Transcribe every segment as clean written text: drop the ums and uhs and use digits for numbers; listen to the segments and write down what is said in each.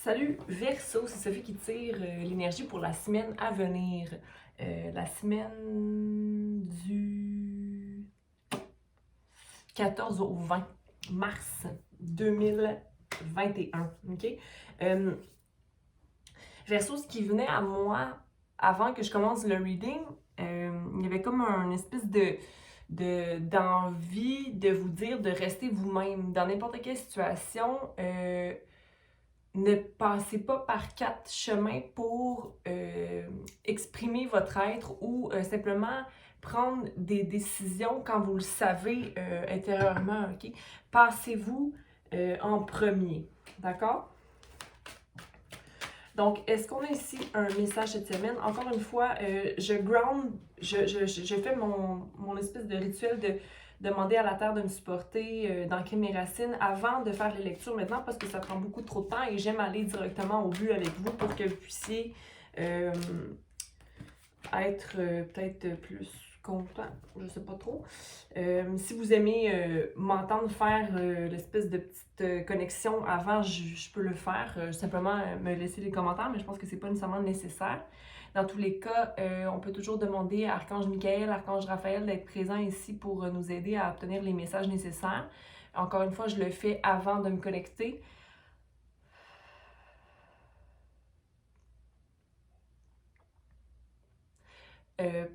Salut Verseau, c'est Sophie qui tire l'énergie pour la semaine à venir. La semaine du 14 au 20 mars 2021. OK? Euh, Verseau, ce qui venait à moi avant que je commence le reading, il y avait comme un espèce d'envie de vous dire de rester vous-même dans n'importe quelle situation. Ne passez pas par quatre chemins pour exprimer votre être ou simplement prendre des décisions quand vous le savez intérieurement, OK? Passez-vous en premier, d'accord? Donc, est-ce qu'on a ici un message cette semaine? Encore une fois, je ground, je fais mon espèce de rituel de demander à la Terre de me supporter, d'ancrer mes racines avant de faire les lectures maintenant parce que ça prend beaucoup trop de temps et j'aime aller directement au but avec vous pour que vous puissiez être peut-être plus content, je sais pas trop. Si vous aimez m'entendre faire l'espèce de petite connexion avant, je peux le faire. Simplement me laisser les commentaires, mais je pense que c'est pas nécessairement nécessaire. Dans tous les cas, on peut toujours demander à Archange Michael, Archange Raphaël d'être présent ici pour nous aider à obtenir les messages nécessaires. Encore une fois, je le fais avant de me connecter.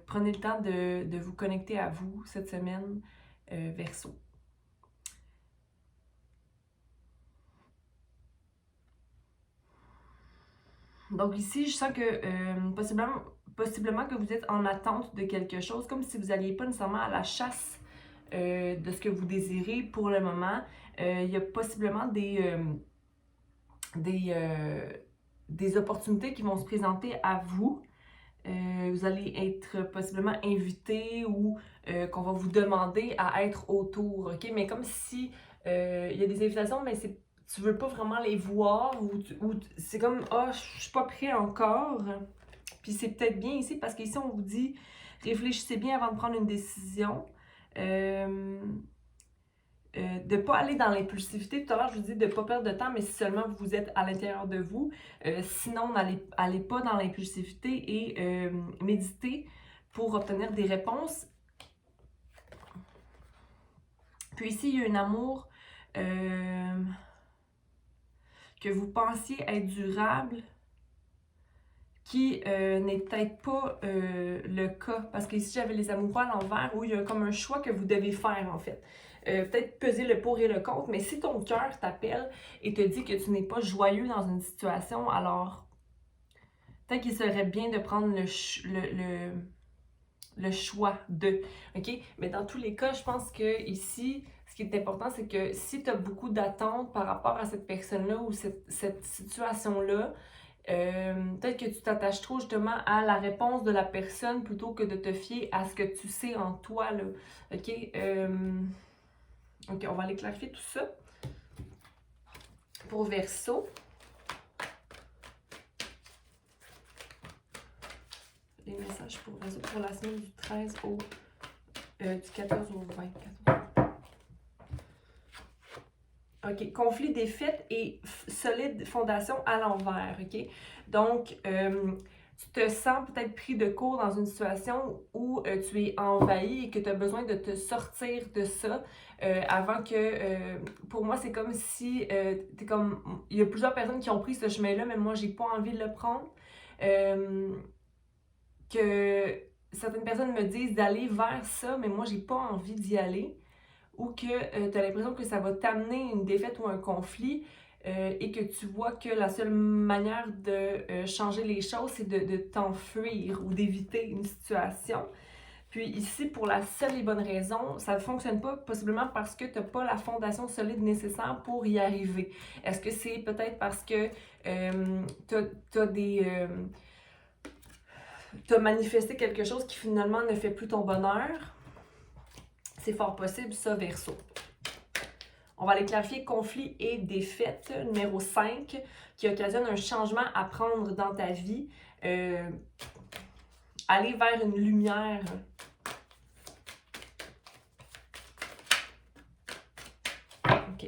Prenez le temps de vous connecter à vous cette semaine, Verseau. Donc ici, je sens que possiblement que vous êtes en attente de quelque chose, comme si vous n'alliez pas nécessairement à la chasse de ce que vous désirez pour le moment. Il y a possiblement des opportunités qui vont se présenter à vous. Vous allez être possiblement invité ou qu'on va vous demander à être autour, OK? Mais comme si il y a des invitations, mais tu veux pas vraiment les voir ou c'est comme « Ah, je suis pas prêt encore ». Puis c'est peut-être bien ici parce qu'ici, on vous dit « Réfléchissez bien avant de prendre une décision ». De ne pas aller dans l'impulsivité. Tout à l'heure, je vous dis de ne pas perdre de temps, mais si seulement vous êtes à l'intérieur de vous. Sinon, n'allez pas dans l'impulsivité et méditez pour obtenir des réponses. Puis ici, il y a un amour que vous pensiez être durable, qui n'est peut-être pas le cas. Parce qu'ici, j'avais les amoureux à l'envers où il y a comme un choix que vous devez faire, en fait. Peut-être peser le pour et le contre, mais si ton cœur t'appelle et te dit que tu n'es pas joyeux dans une situation, alors peut-être qu'il serait bien de prendre le choix de, OK? Mais dans tous les cas, je pense que ici, ce qui est important, c'est que si tu as beaucoup d'attentes par rapport à cette personne-là ou cette situation-là, peut-être que tu t'attaches trop justement à la réponse de la personne plutôt que de te fier à ce que tu sais en toi, là. OK? OK, on va aller clarifier tout ça. Pour Verseau. Les messages pour Verseau pour la semaine du 13 au... du 14 au 20. OK. Conflit, défaite et solide fondation à l'envers. OK? Donc, tu te sens peut-être pris de court dans une situation où tu es envahi et que tu as besoin de te sortir de ça avant que... pour moi, c'est comme si t'es comme... Il y a plusieurs personnes qui ont pris ce chemin-là, mais moi, j'ai pas envie de le prendre. Que certaines personnes me disent d'aller vers ça, mais moi, j'ai pas envie d'y aller. Ou que tu as l'impression que ça va t'amener une défaite ou un conflit et que tu vois que la seule manière de changer les choses, c'est de t'enfuir ou d'éviter une situation. Puis ici, pour la seule et bonne raison, ça ne fonctionne pas possiblement parce que tu n'as pas la fondation solide nécessaire pour y arriver. Est-ce que c'est peut-être parce que tu as manifesté quelque chose qui finalement ne fait plus ton bonheur? C'est fort possible, ça, Verseau. On va aller clarifier conflit et défaite, numéro 5, qui occasionne un changement à prendre dans ta vie. Aller vers une lumière. OK.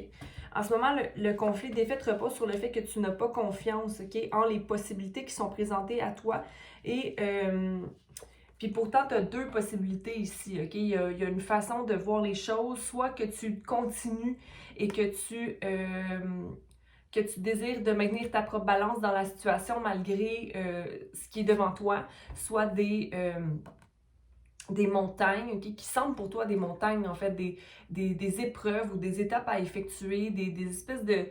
En ce moment, le conflit des faits repose sur le fait que tu n'as pas confiance, OK, en les possibilités qui sont présentées à toi. Et puis pourtant, tu as deux possibilités ici, OK? Il y a une façon de voir les choses, soit que tu continues et que tu désires de maintenir ta propre balance dans la situation malgré ce qui est devant toi, soit des montagnes, okay, qui semblent pour toi des montagnes, en fait, des épreuves ou des étapes à effectuer, des espèces de...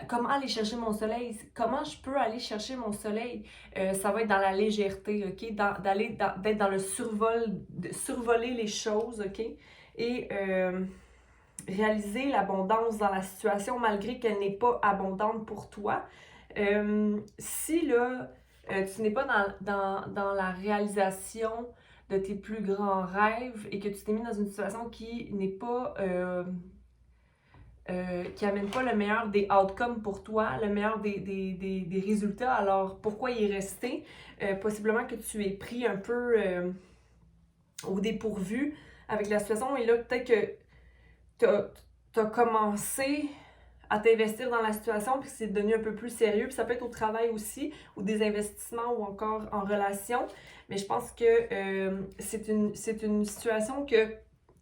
Comment aller chercher mon soleil? Comment je peux aller chercher mon soleil? Ça va être dans la légèreté, OK? D'être dans le survol, de survoler les choses, OK? Et réaliser l'abondance dans la situation malgré qu'elle n'est pas abondante pour toi. Si là, tu n'es pas dans la réalisation de tes plus grands rêves et que tu t'es mis dans une situation qui n'est pas... qui amène pas le meilleur des outcomes pour toi, le meilleur des résultats, alors pourquoi y rester? Possiblement que tu es pris un peu au dépourvu avec la situation et là, peut-être que tu as commencé à t'investir dans la situation puis c'est devenu un peu plus sérieux, puis ça peut être au travail aussi, ou des investissements ou encore en relation, mais je pense que c'est une situation que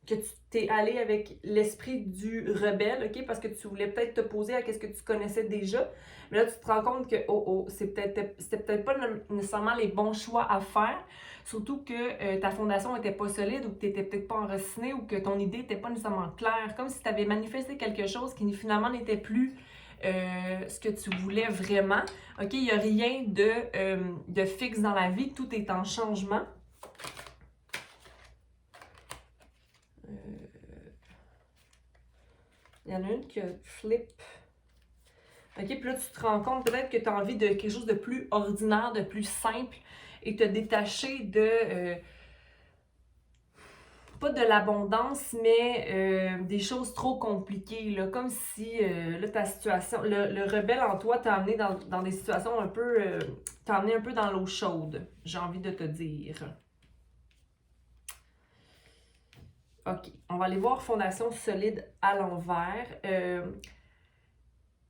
tu t'es allé avec l'esprit du rebelle, OK? Parce que tu voulais peut-être te poser à ce que tu connaissais déjà. Mais là, tu te rends compte que, c'était peut-être pas nécessairement les bons choix à faire. Surtout que ta fondation n'était pas solide ou que tu n'étais peut-être pas enraciné ou que ton idée n'était pas nécessairement claire. Comme si tu avais manifesté quelque chose qui finalement n'était plus ce que tu voulais vraiment. OK? Il n'y a rien de fixe dans la vie. Tout est en changement. Il y en a une qui flip. OK, puis là, tu te rends compte peut-être que tu as envie de quelque chose de plus ordinaire, de plus simple et te détacher de... pas de l'abondance, mais des choses trop compliquées. Là, comme si là, ta situation... Le rebelle en toi t'a amené dans des situations un peu... t'a amené un peu dans l'eau chaude, j'ai envie de te dire. OK, on va aller voir fondation solide à l'envers.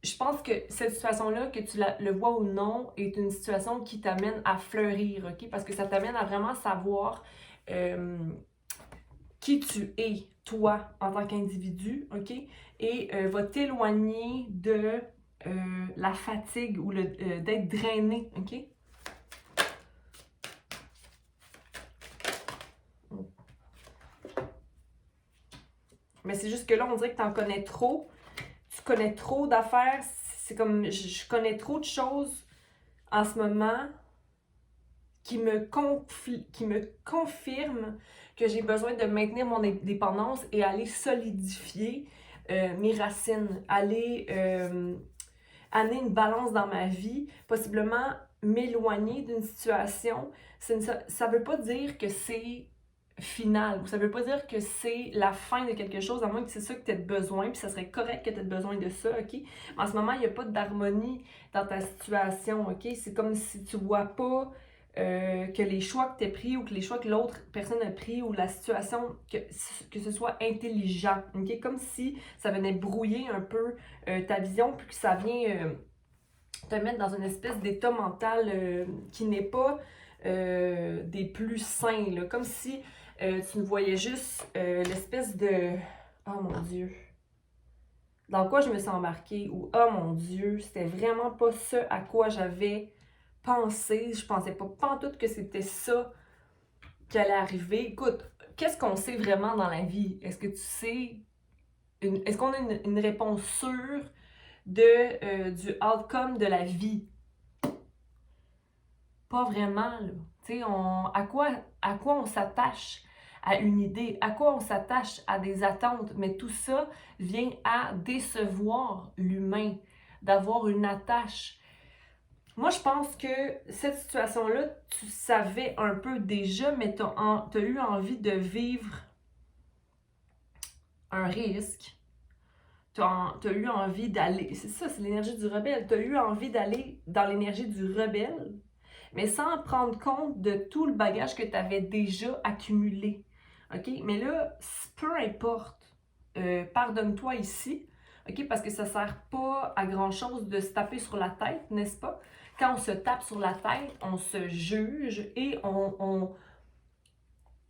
Je pense que cette situation-là, que tu le vois ou non, est une situation qui t'amène à fleurir, OK? Parce que ça t'amène à vraiment savoir qui tu es, toi, en tant qu'individu, OK? Et va t'éloigner de la fatigue ou d'être drainé, OK? Mais c'est juste que là, on dirait que tu en connais trop. Tu connais trop d'affaires. C'est comme, je connais trop de choses en ce moment qui me confirment que j'ai besoin de maintenir mon indépendance et aller solidifier mes racines, aller amener une balance dans ma vie, possiblement m'éloigner d'une situation. Ça ne veut pas dire que c'est final, ça veut pas dire que c'est la fin de quelque chose, à moins que c'est ça que tu aies besoin, puis ça serait correct que tu aies besoin de ça, OK? En ce moment, il n'y a pas d'harmonie dans ta situation, OK? C'est comme si tu vois pas que les choix que tu as pris ou que les choix que l'autre personne a pris ou la situation, que ce soit intelligent, OK? Comme si ça venait brouiller un peu ta vision, puis que ça vient te mettre dans une espèce d'état mental qui n'est pas des plus sains, là. Comme si tu ne voyais juste l'espèce de... Oh mon Dieu! Dans quoi je me suis embarquée? Ou oh mon Dieu, c'était vraiment pas ce à quoi j'avais pensé. Je pensais pas pantoute que c'était ça qui allait arriver. Écoute, qu'est-ce qu'on sait vraiment dans la vie? Est-ce que tu sais... Est-ce qu'on a une réponse sûre du outcome de la vie? Pas vraiment, là. Tu sais, à quoi on s'attache à une idée? À quoi on s'attache à des attentes? Mais tout ça vient à décevoir l'humain, d'avoir une attache. Moi, je pense que cette situation-là, tu savais un peu déjà, mais tu as eu envie de vivre un risque. Tu as eu envie d'aller... C'est ça, c'est l'énergie du rebelle. Tu as eu envie d'aller dans l'énergie du rebelle, mais sans prendre compte de tout le bagage que tu avais déjà accumulé. OK? Mais là, peu importe, pardonne-toi ici, OK? Parce que ça sert pas à grand-chose de se taper sur la tête, n'est-ce pas? Quand on se tape sur la tête, on se juge et on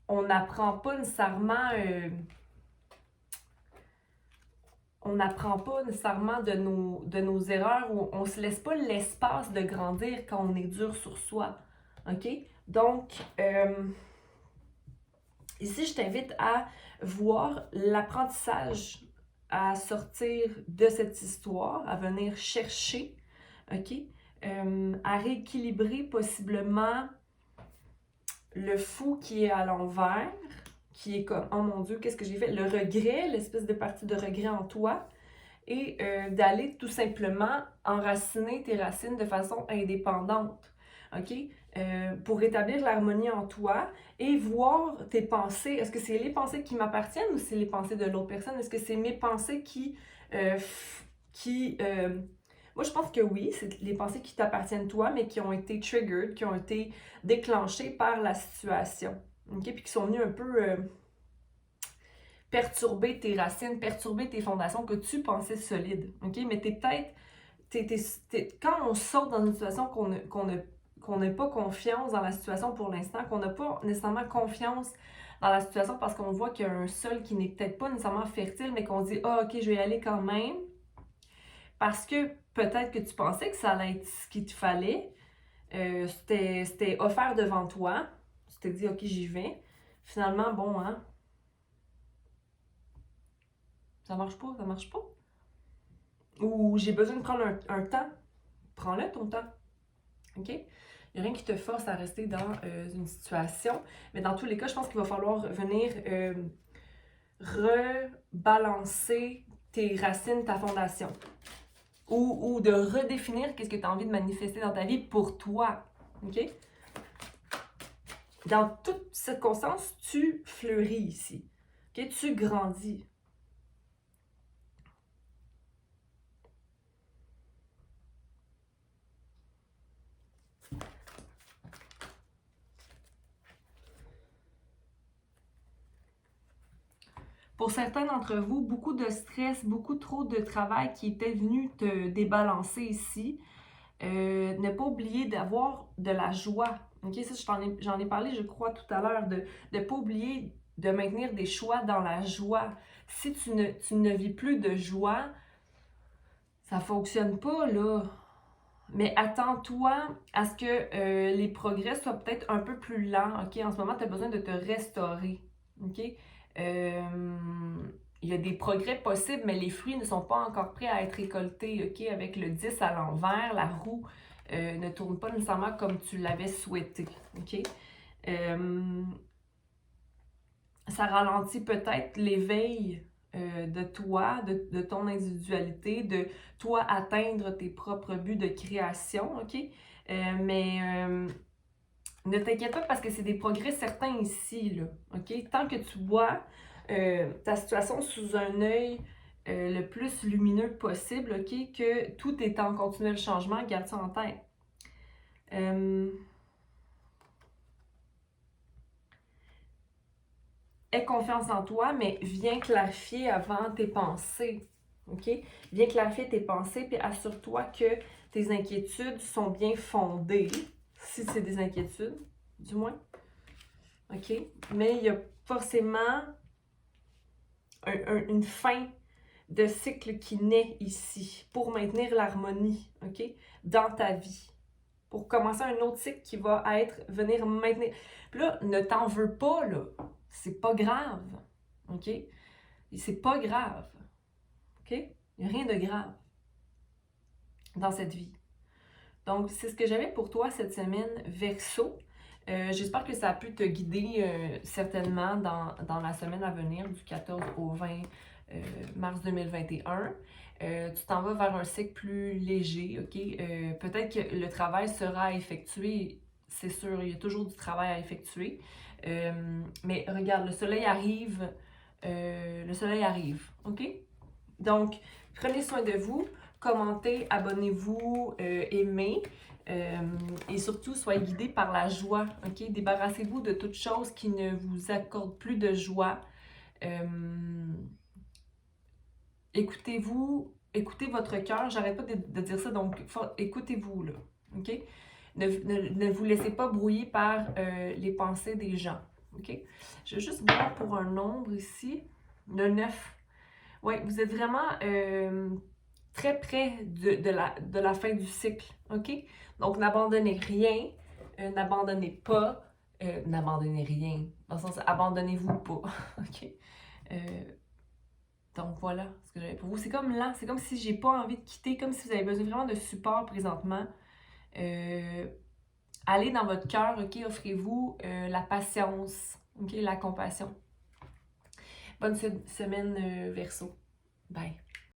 n'apprend pas nécessairement... on n'apprend pas nécessairement de nos erreurs ou on ne se laisse pas l'espace de grandir quand on est dur sur soi. OK? Donc, ici, je t'invite à voir l'apprentissage à sortir de cette histoire, à venir chercher, OK? À rééquilibrer possiblement le fou qui est à l'envers, qui est comme, oh mon Dieu, qu'est-ce que j'ai fait? Le regret, l'espèce de partie de regret en toi, et d'aller tout simplement enraciner tes racines de façon indépendante, OK? Pour rétablir l'harmonie en toi et voir tes pensées. Est-ce que c'est les pensées qui m'appartiennent ou c'est les pensées de l'autre personne? Est-ce que c'est mes pensées moi, je pense que oui, c'est les pensées qui t'appartiennent toi, mais qui ont été triggered, qui ont été déclenchées par la situation, OK? Puis qui sont venues un peu perturber tes racines, perturber tes fondations que tu pensais solides, OK? Mais t'es peut-être... quand on saute dans une situation qu'on n'a pas confiance dans la situation pour l'instant, qu'on n'a pas nécessairement confiance dans la situation parce qu'on voit qu'il y a un sol qui n'est peut-être pas nécessairement fertile, mais qu'on dit « Ah, OK, je vais y aller quand même », parce que peut-être que tu pensais que ça allait être ce qu'il te fallait, c'était offert devant toi, tu t'es dit « OK, j'y vais ». Finalement, bon, hein, ça marche pas, ça marche pas. Ou j'ai besoin de prendre un temps, prends-le ton temps, OK? Il n'y a rien qui te force à rester dans une situation, mais dans tous les cas, je pense qu'il va falloir venir rebalancer tes racines, ta fondation. Ou de redéfinir qu'est-ce que tu as envie de manifester dans ta vie pour toi, OK? Dans toute circonstance, tu fleuris ici, OK? Tu grandis. Pour certains d'entre vous, beaucoup de stress, beaucoup trop de travail qui était venu te débalancer ici. Ne pas oublier d'avoir de la joie. OK, ça, j'en ai parlé, je crois, tout à l'heure, de ne pas oublier de maintenir des choix dans la joie. Si tu ne vis plus de joie, ça ne fonctionne pas, là. Mais attends-toi à ce que les progrès soient peut-être un peu plus lents, OK? En ce moment, tu as besoin de te restaurer, OK? Il y a des progrès possibles, mais les fruits ne sont pas encore prêts à être récoltés, OK? Avec le 10 à l'envers, la roue ne tourne pas nécessairement comme tu l'avais souhaité, OK? Ça ralentit peut-être l'éveil de toi, de ton individualité, de toi atteindre tes propres buts de création, OK? Mais ne t'inquiète pas parce que c'est des progrès certains ici, là, OK? Tant que tu vois ta situation sous un œil le plus lumineux possible, OK? Que tout est en continuel changement, garde ça en tête. Aie confiance en toi, mais viens clarifier avant tes pensées, OK? Viens clarifier tes pensées, puis assure-toi que tes inquiétudes sont bien fondées, si c'est des inquiétudes, du moins, OK? Mais il y a forcément une fin de cycle qui naît ici pour maintenir l'harmonie, OK? Dans ta vie. Pour commencer un autre cycle qui va venir maintenir. Puis là, ne t'en veux pas, là. C'est pas grave, OK? C'est pas grave, OK? Il n'y a rien de grave dans cette vie. Donc, c'est ce que j'avais pour toi cette semaine, Verseau. J'espère que ça a pu te guider certainement dans la semaine à venir, du 14 au 20 mars 2021. Tu t'en vas vers un cycle plus léger, OK? Peut-être que le travail sera à effectuer, c'est sûr, il y a toujours du travail à effectuer. Mais regarde, le soleil arrive, OK? Donc, prenez soin de vous, commentez, abonnez-vous, aimez. Et surtout, soyez guidés par la joie, OK? Débarrassez-vous de toute chose qui ne vous accorde plus de joie. écoutez-vous, écoutez votre cœur. J'arrête pas de dire ça, donc écoutez-vous, là. OK? Ne vous laissez pas brouiller par les pensées des gens. OK? Je vais juste voir pour un nombre ici. Le 9. Oui, vous êtes vraiment très près de la fin du cycle. OK? Donc, n'abandonnez rien. N'abandonnez pas. N'abandonnez rien. Dans le sens, abandonnez-vous pas. OK? Donc voilà ce que j'avais pour vous. C'est comme lent, c'est comme si j'ai pas envie de quitter, comme si vous avez besoin vraiment de support présentement. Allez dans votre cœur, ok? Offrez-vous la patience, ok? La compassion. Bonne semaine, Verseau. Bye.